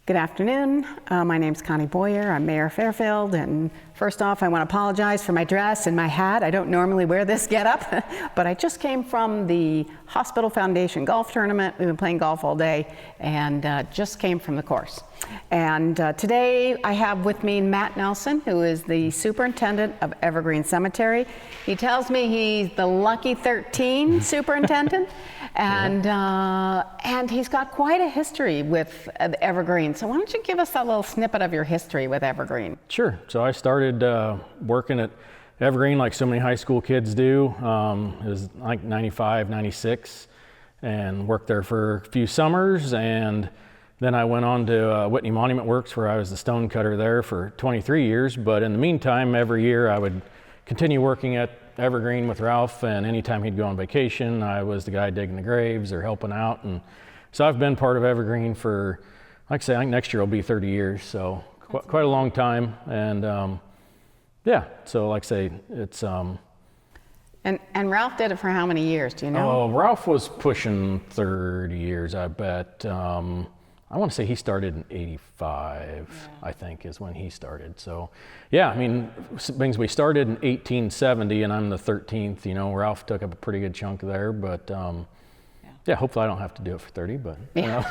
Good afternoon. My name's Connie Boyer. I'm Mayor of Fairfield, and first off, I want to apologize for my dress and my hat. I don't normally wear this getup, but I just came from the Hospital Foundation golf tournament. We've been playing golf all day, and just came from the course. And today I have with me Matt Nelson, who is the Superintendent of Evergreen Cemetery. He tells me he's the lucky 13 superintendent, and he's got quite a history with Evergreen. So why don't you give us a little snippet of your history with Evergreen? Sure. So I started working at Evergreen like so many high school kids do. It was like 95, 96, and worked there for a few summers, and then I went on to Whitney Monument Works, where I was the stone cutter there for 23 years. But in the meantime, every year I would continue working at Evergreen with Ralph, and anytime he'd go on vacation, I was the guy digging the graves or helping out. And so I've been part of Evergreen for, like I say, I think next year will be 30 years, so quite a long time. And yeah, so like I say, it's... And Ralph did it for how many years, do you know? Oh, Ralph was pushing 30 years, I bet. I want to say he started in 85, I think, is when he started. So, yeah, I mean, we started in 1870, and I'm the 13th. You know, Ralph took up a pretty good chunk there, but yeah, hopefully I don't have to do it for 30, but. Yeah.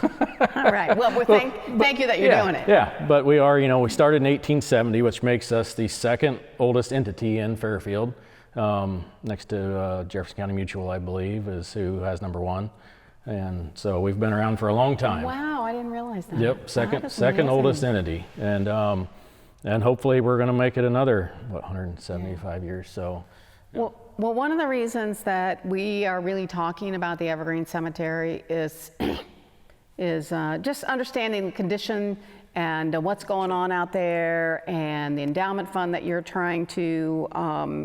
All right. Well, thank you that you're doing it. Yeah, but we are, you know, we started in 1870, which makes us the second oldest entity in Fairfield. Next to Jefferson County Mutual, I believe, is who has number one. And so we've been around for a long time. Wow, I didn't realize that. Yep, second oldest entity, and hopefully we're going to make it another 175 years. So. Yeah. Well, one of the reasons that we are really talking about the Evergreen Cemetery is just understanding the condition and what's going on out there, and the endowment fund that you're trying to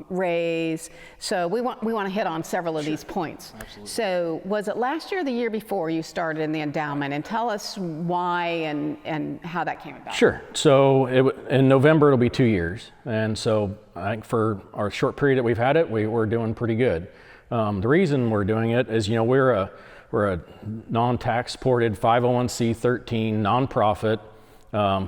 raise. So we want to hit on several of these points. Absolutely. So was it last year or the year before you started in the endowment? And tell us why and how that came about. Sure. So in November it'll be 2 years, and so I think for our short period that we've had it, we're doing pretty good. The reason we're doing it is, you know, we're a non-tax supported 501c13 nonprofit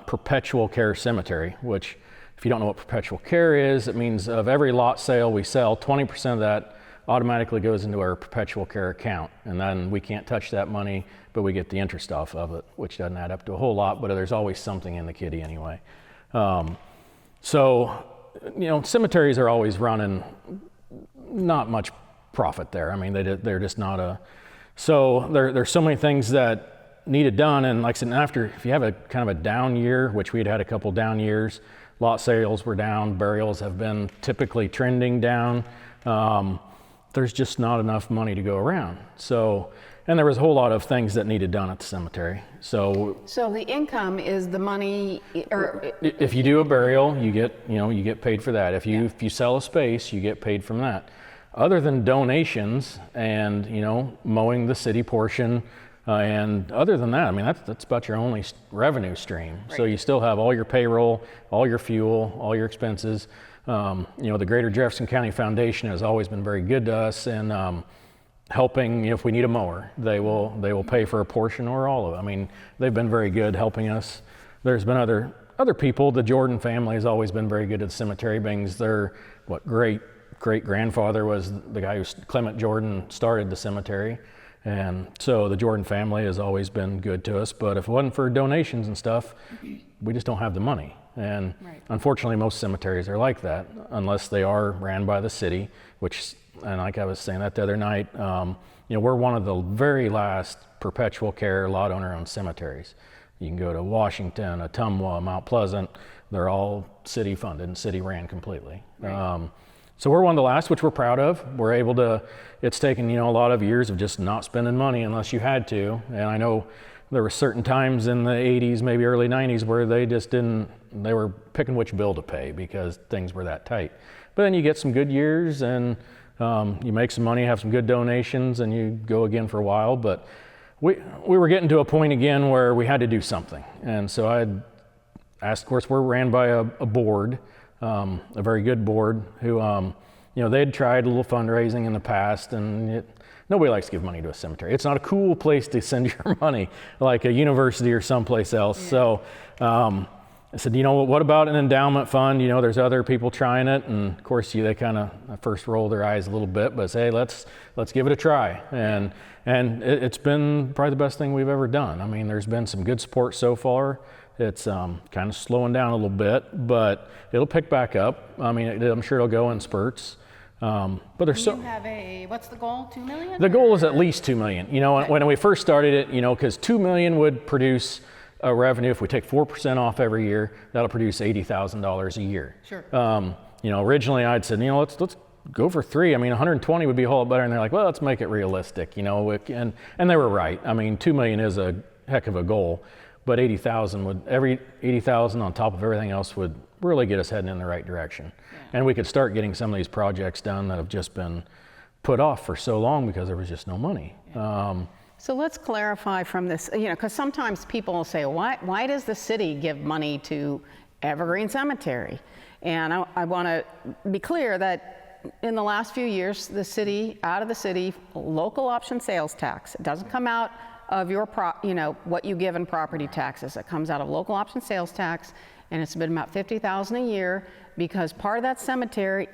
perpetual care cemetery, which, if you don't know what perpetual care is, it means of every lot sale we sell, 20% of that automatically goes into our perpetual care account, and then we can't touch that money, but we get the interest off of it, which doesn't add up to a whole lot, but there's always something in the kitty anyway. So, you know, cemeteries are always running not much profit there. I mean, they're just not a... So there's so many things that needed done, and like I said, after, if you have a kind of a down year, which we'd had a couple down years, lot sales were down, burials have been typically trending down, there's just not enough money to go around. So, and there was a whole lot of things that needed done at the cemetery. So the income is the money, or if you do a burial, you get paid for that. If you sell a space, you get paid from that. Other than donations and, you know, mowing the city portion, and other than that, I mean, that's about your only revenue stream. Right. So you still have all your payroll, all your fuel, all your expenses. You know, the Greater Jefferson County Foundation has always been very good to us, and helping, you know, if we need a mower, they will pay for a portion or all of it. I mean, they've been very good helping us. There's been other people. The Jordan family has always been very good at the cemetery things. Their great-grandfather was the guy who, Clement Jordan, started the cemetery. And so the Jordan family has always been good to us, but if it wasn't for donations and stuff, we just don't have the money. And Unfortunately, most cemeteries are like that, unless they are ran by the city, which, and like I was saying that the other night, you know, we're one of the very last perpetual care lot owner-owned cemeteries. You can go to Washington, Ottumwa, Mount Pleasant, they're all city funded and city ran completely. Right. So we're one of the last, which we're proud of. We're able to, it's taken, you know, a lot of years of just not spending money unless you had to. And I know there were certain times in the 80s, maybe early 90s, where they just didn't, they were picking which bill to pay because things were that tight. But then you get some good years, and you make some money, have some good donations, and you go again for a while. But we were getting to a point again where we had to do something. And so I asked, of course, we're ran by a board, a very good board who, you know, they'd tried a little fundraising in the past, and Nobody likes to give money to a cemetery. It's not a cool place to send your money, like a university or someplace else. Yeah. So I said, you know, what about an endowment fund? You know, there's other people trying it, and of course, they kind of first roll their eyes a little bit, but say, let's give it a try. And it's been probably the best thing we've ever done. I mean, there's been some good support so far. It's kind of slowing down a little bit, but it'll pick back up. I mean, I'm sure it'll go in spurts. But there's you have what's the goal? 2 million? The goal is at least 2 million. You know, okay. When we first started it, you know, because 2 million would produce a revenue, if we take 4% off every year, that'll produce $80,000 a year. Sure. You know, originally I'd said, you know, let's go for 3. I mean, 120 would be a whole lot better. And they're like, well, let's make it realistic, you know, and they were right. I mean, 2 million is a heck of a goal, but 80,000 every 80,000 on top of everything else would really get us heading in the right direction. Yeah. And we could start getting some of these projects done that have just been put off for so long because there was just no money. Yeah. So let's clarify from this, you know, because sometimes people will say, why does the city give money to Evergreen Cemetery? And I want to be clear that in the last few years, the city, local option sales tax, it doesn't come out of your, what you give in property taxes. It comes out of local option sales tax, and it's been about $50,000 a year, because part of that cemetery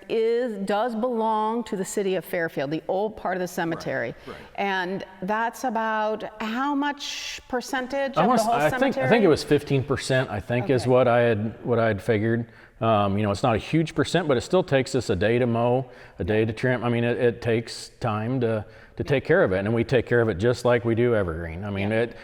does belong to the city of Fairfield, the old part of the cemetery. Right. And that's about how much percentage of the whole cemetery? I think it was 15%, I think, okay, is what I had figured. You know, it's not a huge percent, but it still takes us a day to mow, a day to trim. I mean, it takes time to take care of it, and we take care of it just like we do Evergreen. I mean, it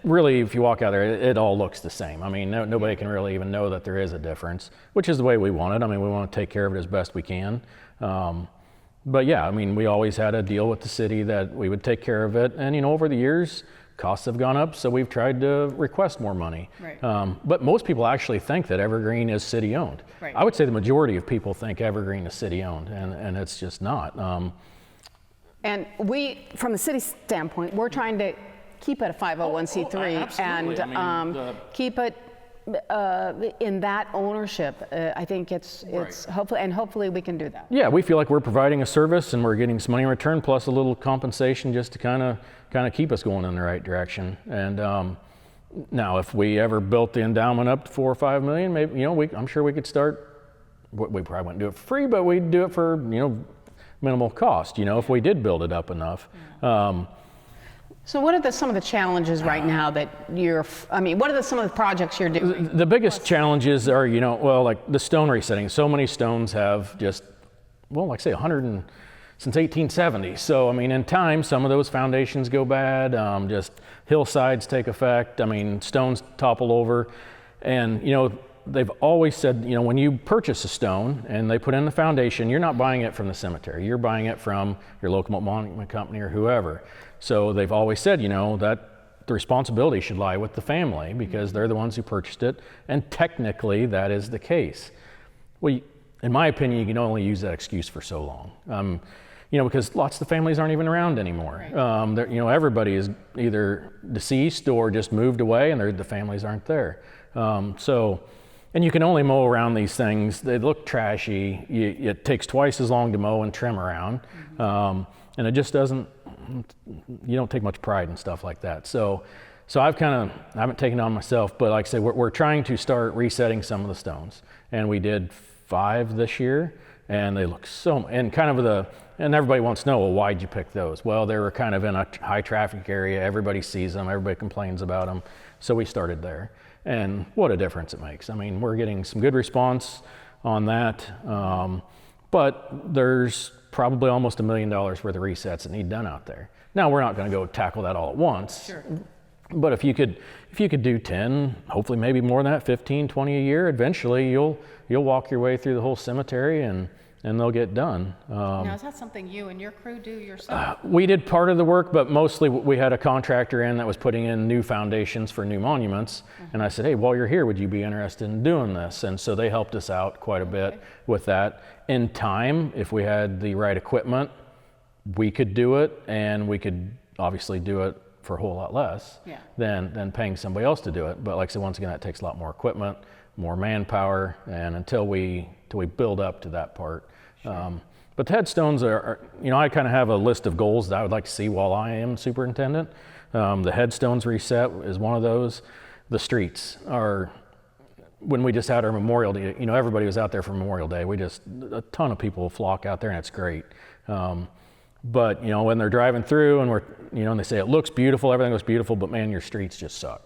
really, if you walk out there, it all looks the same. I mean, nobody can really even know that there is a difference, which is the way we want it. I mean, we want to take care of it as best we can. But yeah, I mean, we always had a deal with the city that we would take care of it, and you know, over the years, costs have gone up, so we've tried to request more money. Right. But most people actually think that Evergreen is city-owned. Right. I would say the majority of people think Evergreen is city-owned, and it's just not. And we, from the city standpoint, we're trying to keep it a 501c3 and keep it in that ownership. I think it's hopefully we can do that. Yeah, we feel like we're providing a service and we're getting some money in return, plus a little compensation just to kind of keep us going in the right direction. And now, if we ever built the endowment up to 4 or 5 million, maybe, you know, I'm sure we could start. We probably wouldn't do it for free, but we'd do it for, you know, minimal cost, you know, if we did build it up enough. So what are some of the challenges right now that what are some of the projects you're doing? The biggest challenges are, you know, well, like the stone resetting. So many stones have just, well, like say 100 since 1870. So, I mean, in time, some of those foundations go bad, just hillsides take effect. I mean, stones topple over. And, you know, they've always said, you know, when you purchase a stone and they put in the foundation, you're not buying it from the cemetery. You're buying it from your local monument company or whoever. So they've always said, you know, that the responsibility should lie with the family because they're the ones who purchased it. And technically, that is the case. Well, in my opinion, you can only use that excuse for so long. You know, because lots of the families aren't even around anymore. Right. You know, everybody is either deceased or just moved away, and the families aren't there. And you can only mow around these things. They look trashy. It takes twice as long to mow and trim around. And it just doesn't, you don't take much pride in stuff like that. So I haven't taken it on myself, but like I say, we're trying to start resetting some of the stones. And we did 5 this year, and they look and everybody wants to know, well, why'd you pick those? Well, they were kind of in a high traffic area. Everybody sees them, everybody complains about them. So we started there. And what a difference it makes. I mean, we're getting some good response on that, but there's probably almost $1 million worth of resets that need done out there. Now, we're not going to go tackle that all at once, sure, but if you could do 10, hopefully maybe more than that, 15, 20 a year, eventually you'll walk your way through the whole cemetery and they'll get done. Now, is that something you and your crew do yourself? We did part of the work, but mostly we had a contractor in that was putting in new foundations for new monuments. And I said, hey, while you're here, would you be interested in doing this? And so they helped us out quite a bit with that. In time, if we had the right equipment, we could do it, and we could obviously do it for a whole lot less than paying somebody else to do it. But like I said, once again, that takes a lot more equipment, more manpower, and until we build up to that part. Sure. But the headstones are, you know, I kind of have a list of goals that I would like to see while I am superintendent. The headstones reset is one of those. The streets are, when we just had our Memorial Day, you know, everybody was out there for Memorial Day. A ton of people flock out there, and it's great. But, you know, when they're driving through and and they say it looks beautiful, everything looks beautiful, but man, your streets just suck.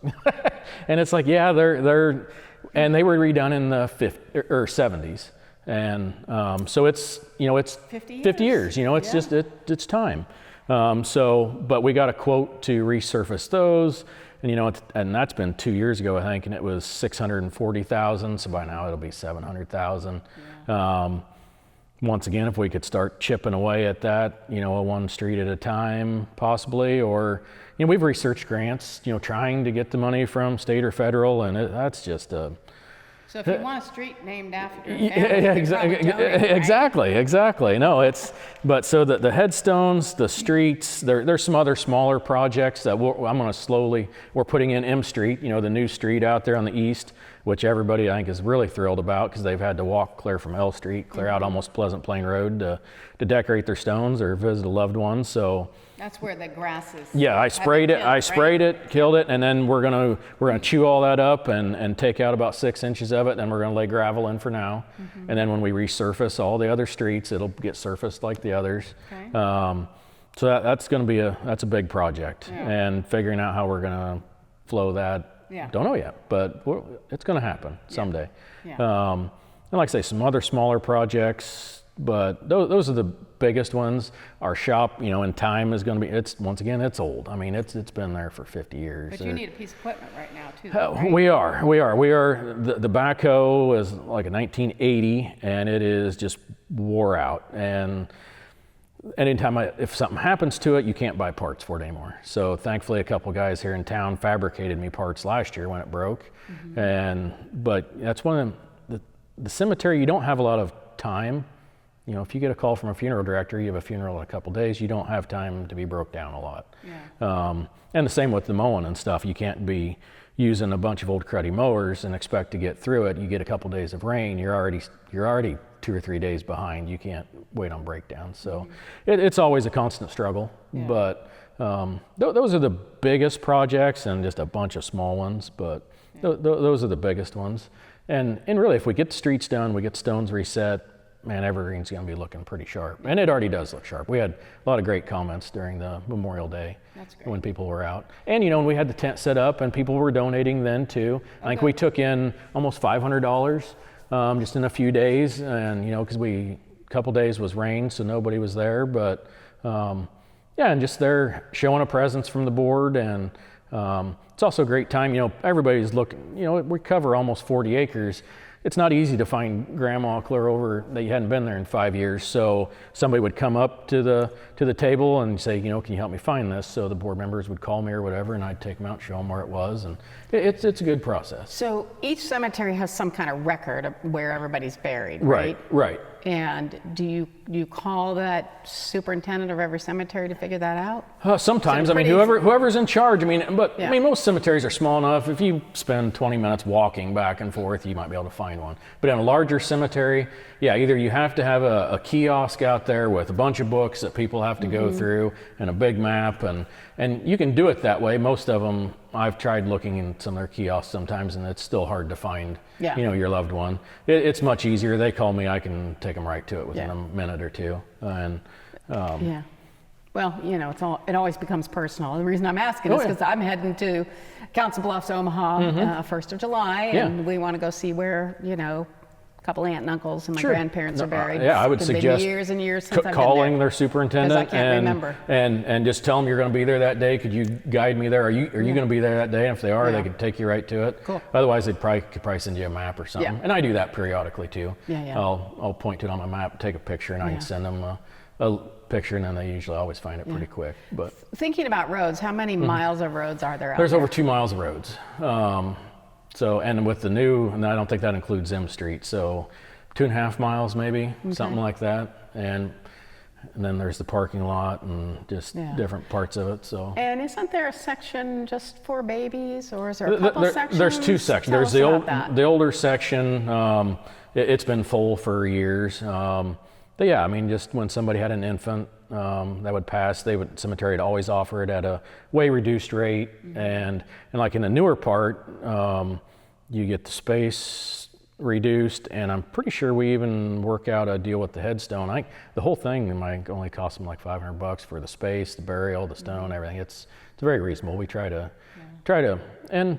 And it's like, yeah, and they were redone in the 50s or 70s. And so it's, you know, it's 50 years, you know, it's just, it's time. But we got a quote to resurface those, and, you know, and that's been 2 years ago, I think, and it was $640,000. So by now it'll be $700,000. Yeah. Once again, if we could start chipping away at that, you know, one street at a time, possibly, or, you know, we've researched grants, you know, trying to get the money from state or federal, and that's just a. So if you want a street named after a family, exactly. No, but so the headstones, the streets, there's some other smaller projects that we're putting in M Street, you know, the new street out there on the east, which everybody I think is really thrilled about because they've had to walk clear from L Street, clear out almost Pleasant Plain Road to decorate their stones or visit a loved one. So that's where the grass is. Yeah, I sprayed it, killed it, and then we're gonna chew all that up and take out about 6 inches of it. Then we're gonna lay gravel in for now, and then when we resurface all the other streets, it'll get surfaced like the others. Okay. So that's gonna be a big project, and figuring out how we're gonna flow that. Yeah. Don't know yet, but it's gonna happen someday. Yeah. And like I say, some other smaller projects, but those are the biggest ones. Our shop, you know, in time is going to be, it's old. I mean, it's been there for 50 years. But you need a piece of equipment right now too, though, right? We are. The backhoe is like a 1980, and it is just wore out. And anytime if something happens to it, you can't buy parts for it anymore. So thankfully, a couple guys here in town fabricated me parts last year when it broke. But that's one of the cemetery. You don't have a lot of time. You know, if you get a call from a funeral director, you have a funeral in a couple days, you don't have time to be broke down a lot. Yeah. And the same with the mowing and stuff. You can't be using a bunch of old cruddy mowers and expect to get through it. You get a couple days of rain, you're already 2 or 3 days behind. You can't wait on breakdown. So it's always a constant struggle. Yeah. But those are the biggest projects, and just a bunch of small ones. But those are the biggest ones. And really, if we get the streets done, we get stones reset, man, Evergreen's going to be looking pretty sharp. And it already does look sharp. We had a lot of great comments during the Memorial Day when people were out. And, you know, when we had the tent set up and people were donating then too. I think we took in almost $500 just in a few days. And, you know, because a couple days was rain, so nobody was there. But, and just there showing a presence from the board. And it's also a great time. You know, everybody's looking, you know, we cover almost 40 acres. It's not easy to find grandma clear over that you hadn't been there in 5 years. So somebody would come up to the table and say, you know, can you help me find this? So the board members would call me or whatever, and I'd take them out, show them where it was, and it's a good process. So each cemetery has some kind of record of where everybody's buried, right? Right. And do you call that superintendent of every cemetery to figure that out? Sometimes. I mean, whoever's in charge. I mean, I mean, most cemeteries are small enough. If you spend 20 minutes walking back and forth, you might be able to find one. But in a larger cemetery, either you have to have a kiosk out there with a bunch of books that people have to go through and a big map, and you can do it that way. Most of them, I've tried looking in some of their kiosks sometimes, and it's still hard to find, you know, your loved one. It's much easier. They call me, I can take them right to it within a minute or two. And well, you know, it always becomes personal. The reason I'm asking is because I'm heading to Council Bluffs, Omaha, 1st of July, and we want to go see where, you know, a couple aunt and uncles and my grandparents are buried. I would suggest years and years since calling I've been their superintendent I can't remember. and just tell them you're going to be there that day. Could you guide me there? Are you going to be there that day? And if they are, they could take you right to it. Cool. Otherwise, they could probably send you a map or something. Yeah. And I do that periodically too. I'll point to it on my map, take a picture, and I can send them a picture, and then they usually always find it pretty quick. But thinking about roads, how many miles of roads are there out There's there? over 2 miles of roads. So, and with the new, and I don't think that includes M Street, so 2.5 miles maybe, something like that. And then there's the parking lot and just different parts of it. So. And isn't there a section just for babies, or is there a couple sections? There's 2 sections. There's the older section. It's been full for years. Yeah, I mean, just when somebody had an infant that would pass, cemetery would always offer it at a way reduced rate. And like in the newer part, you get the space reduced, and I'm pretty sure we even work out a deal with the headstone. The whole thing might only cost them like $500 for the space, the burial, the stone, everything. It's very reasonable. We try to, and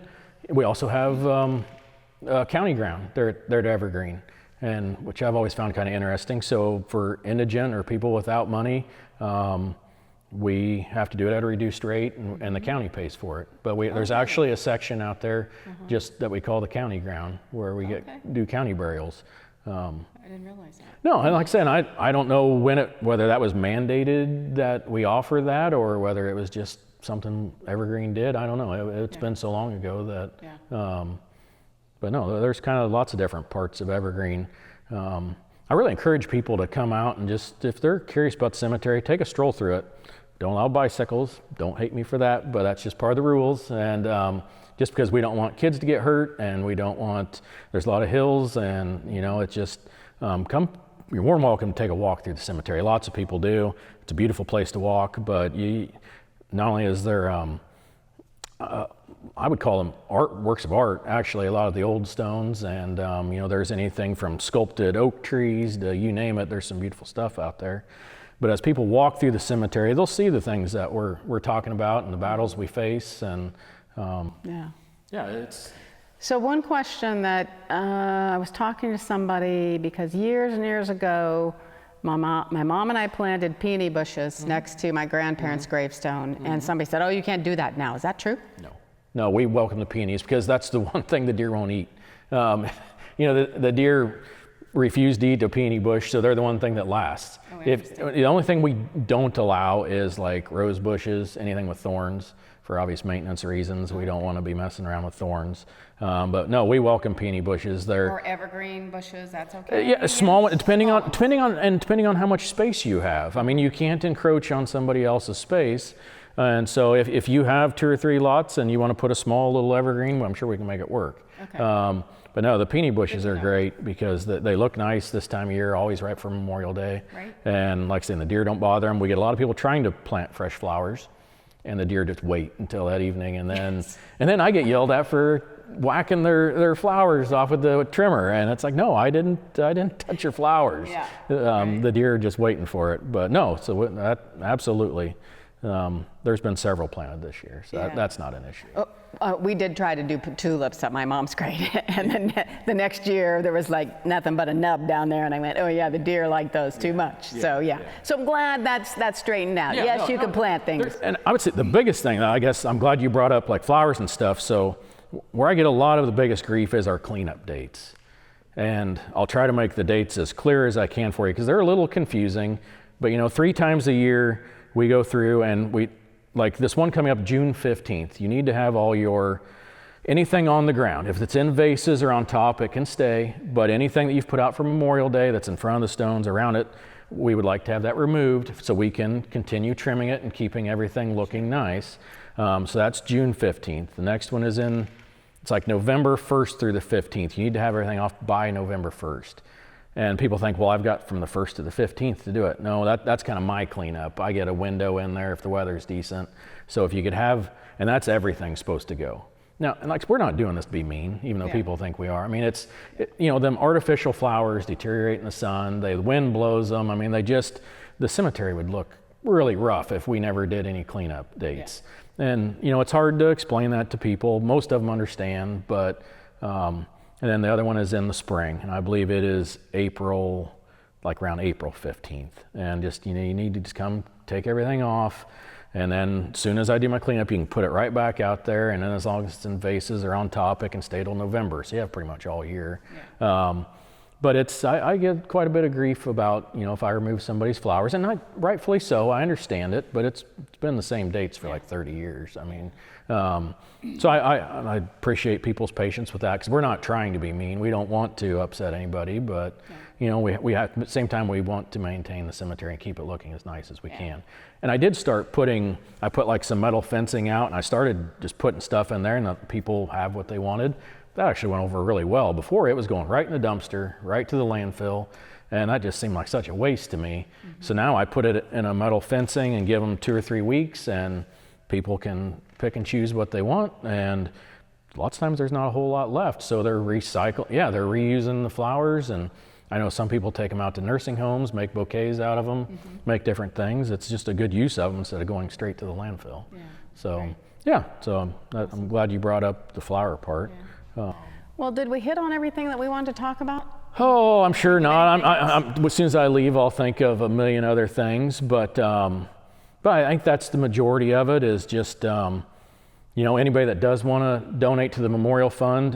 we also have county ground. They're at Evergreen, and which I've always found kind of interesting. So for indigent or people without money, we have to do it at a reduced rate, and the county pays for it. But there's actually a section out there just that we call the county ground, where we do county burials. I didn't realize that. No, and like I said, I don't know whether that was mandated that we offer that, or whether it was just something Evergreen did. I don't know. It's been so long ago that. But no, there's kind of lots of different parts of Evergreen. I really encourage people to come out and just, if they're curious about the cemetery, take a stroll through it. Don't allow bicycles. Don't hate me for that, but that's just part of the rules. And just because we don't want kids to get hurt, and there's a lot of hills, and it's just, you're more than welcome to take a walk through the cemetery. Lots of people do. It's a beautiful place to walk, but not only is there, I would call them works of art, actually, a lot of the old stones, and there's anything from sculpted oak trees to you name it. There's some beautiful stuff out there. But as people walk through the cemetery, they'll see the things that we're talking about and the battles we face, and it's. So one question that I was talking to somebody, because years and years ago, my mom and I planted peony bushes next to my grandparents' gravestone, and somebody said, "Oh, you can't do that now." Is that true? No, we welcome the peonies, because that's the one thing the deer won't eat. The deer refuse to eat a peony bush, so they're the one thing that lasts. The only thing we don't allow is like rose bushes, anything with thorns, for obvious maintenance reasons. We don't want to be messing around with thorns. But no, we welcome peony bushes. Or evergreen bushes, that's okay? Yeah, small one, depending on how much space you have. I mean, you can't encroach on somebody else's space. And so if you have 2 or 3 lots and you want to put a small little evergreen, well, I'm sure we can make it work. Okay. But no, the peony bushes are great, because they look nice this time of year, always right for Memorial Day. Right. And like I said, the deer don't bother them. We get a lot of people trying to plant fresh flowers, and the deer just wait until that evening, and then I get yelled at for whacking their flowers off with the trimmer, and it's like, no, I didn't touch your flowers. The deer are just waiting for it. But no, so that absolutely. There's been several planted this year, so that's not an issue. We did try to do tulips at my mom's grave, and then the next year there was like nothing but a nub down there, and I went, oh yeah, the deer like those too much. So I'm glad that's straightened out. You can plant things. And I would say the biggest thing, I guess, I'm glad you brought up like flowers and stuff. So where I get a lot of the biggest grief is our cleanup dates, and I'll try to make the dates as clear as I can for you, because they're a little confusing. But 3 times a year we go through, and like this one coming up June 15th, you need to have all anything on the ground. If it's in vases or on top, it can stay, but anything that you've put out for Memorial Day that's in front of the stones around it, we would like to have that removed so we can continue trimming it and keeping everything looking nice. So that's June 15th. The next one is it's like November 1st through the 15th. You need to have everything off by November 1st. And people think, well, I've got from the 1st to the 15th to do it. No, that's kind of my cleanup. I get a window in there if the weather's decent. So if you could have, and that's everything supposed to go. Now, and like, we're not doing this to be mean, even though people think we are. I mean, them artificial flowers deteriorate in the sun. The wind blows them. I mean, the cemetery would look really rough if we never did any cleanup dates. And, it's hard to explain that to people. Most of them understand, but, and then the other one is in the spring, and I believe it is April, like around April 15th. And just, you need to just come take everything off. And then as soon as I do my cleanup, you can put it right back out there. And then as long as it's in vases or on top, it can stay till November. So you have pretty much all year. But I get quite a bit of grief about, if I remove somebody's flowers, and rightfully so, I understand it, but it's been the same dates for like 30 years. I mean, So I appreciate people's patience with that, because we're not trying to be mean. We don't want to upset anybody, but we have, at the same time, we want to maintain the cemetery and keep it looking as nice as we can. And I did start I put like some metal fencing out, and I started just putting stuff in there, and the people have what they wanted. That actually went over really well. Before, it was going right in the dumpster, right to the landfill, and that just seemed like such a waste to me. So now I put it in a metal fencing and give them 2 or 3 weeks, and people can pick and choose what they want, and lots of times there's not a whole lot left. So they're they're reusing the flowers, and I know some people take them out to nursing homes, make bouquets out of them, make different things. It's just a good use of them instead of going straight to the landfill. So I'm glad you brought up the flower part. Well, did we hit on everything that we wanted to talk about? Oh, I'm sure not. As soon as I leave, I'll think of a million other things, but I think that's the majority of it, is just, anybody that does want to donate to the memorial fund,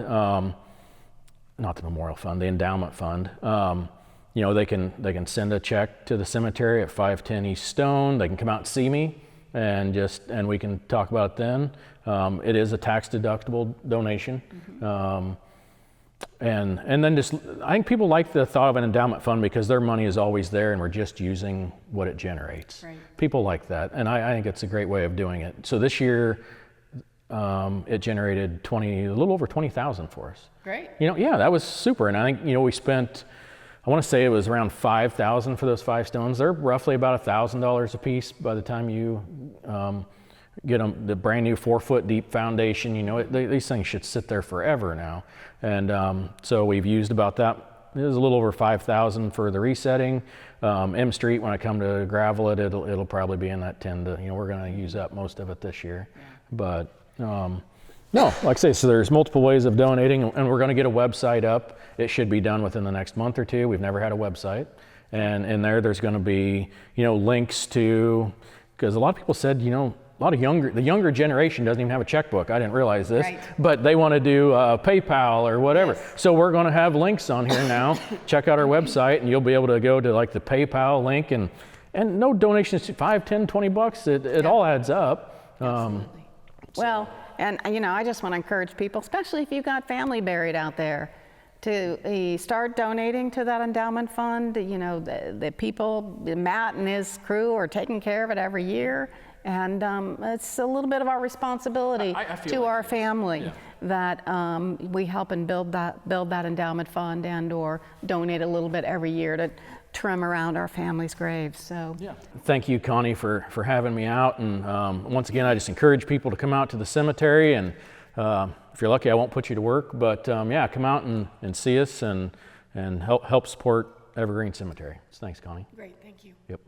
not the memorial fund, the endowment fund, they can send a check to the cemetery at 510 East Stone. They can come out and see me, and we can talk about it then. It is a tax deductible donation. And then I think people like the thought of an endowment fund because their money is always there and we're just using what it generates. Right. People like that, and I think it's a great way of doing it. So this year, it generated a little over 20,000 for us. Great. That was super. And I think, we spent, I want to say it was around 5,000 for those 5 stones. They're roughly about $1,000 a piece by the time you get them, the brand new 4-foot deep foundation. These things should sit there forever now. And so we've used about that. It was a little over 5,000 for the resetting. M Street, when I come to gravel it, it'll probably be in that 10 to, we're going to use up most of it this year. But no, like I say, so there's multiple ways of donating, and we're going to get a website up. It should be done within the next month or 2. We've never had a website. And in there's going to be, links to, because a lot of people said, the younger generation doesn't even have a checkbook. I didn't realize this, but they want to do PayPal or whatever. Yes. So we're going to have links on here now. Check out our website, and you'll be able to go to like the PayPal link, and no donations, $5, $10, $20. It all adds up. Absolutely. Well, and I just want to encourage people, especially if you've got family buried out there, to start donating to that endowment fund. The people, Matt and his crew, are taking care of it every year. And it's a little bit of our responsibility to our family that we help and build that endowment fund or donate a little bit every year to trim around our family's graves. So thank you, Connie, for having me out. And once again, I just encourage people to come out to the cemetery. And if you're lucky, I won't put you to work, but come out and see us and help support Evergreen Cemetery. So thanks, Connie. Great, thank you. Yep.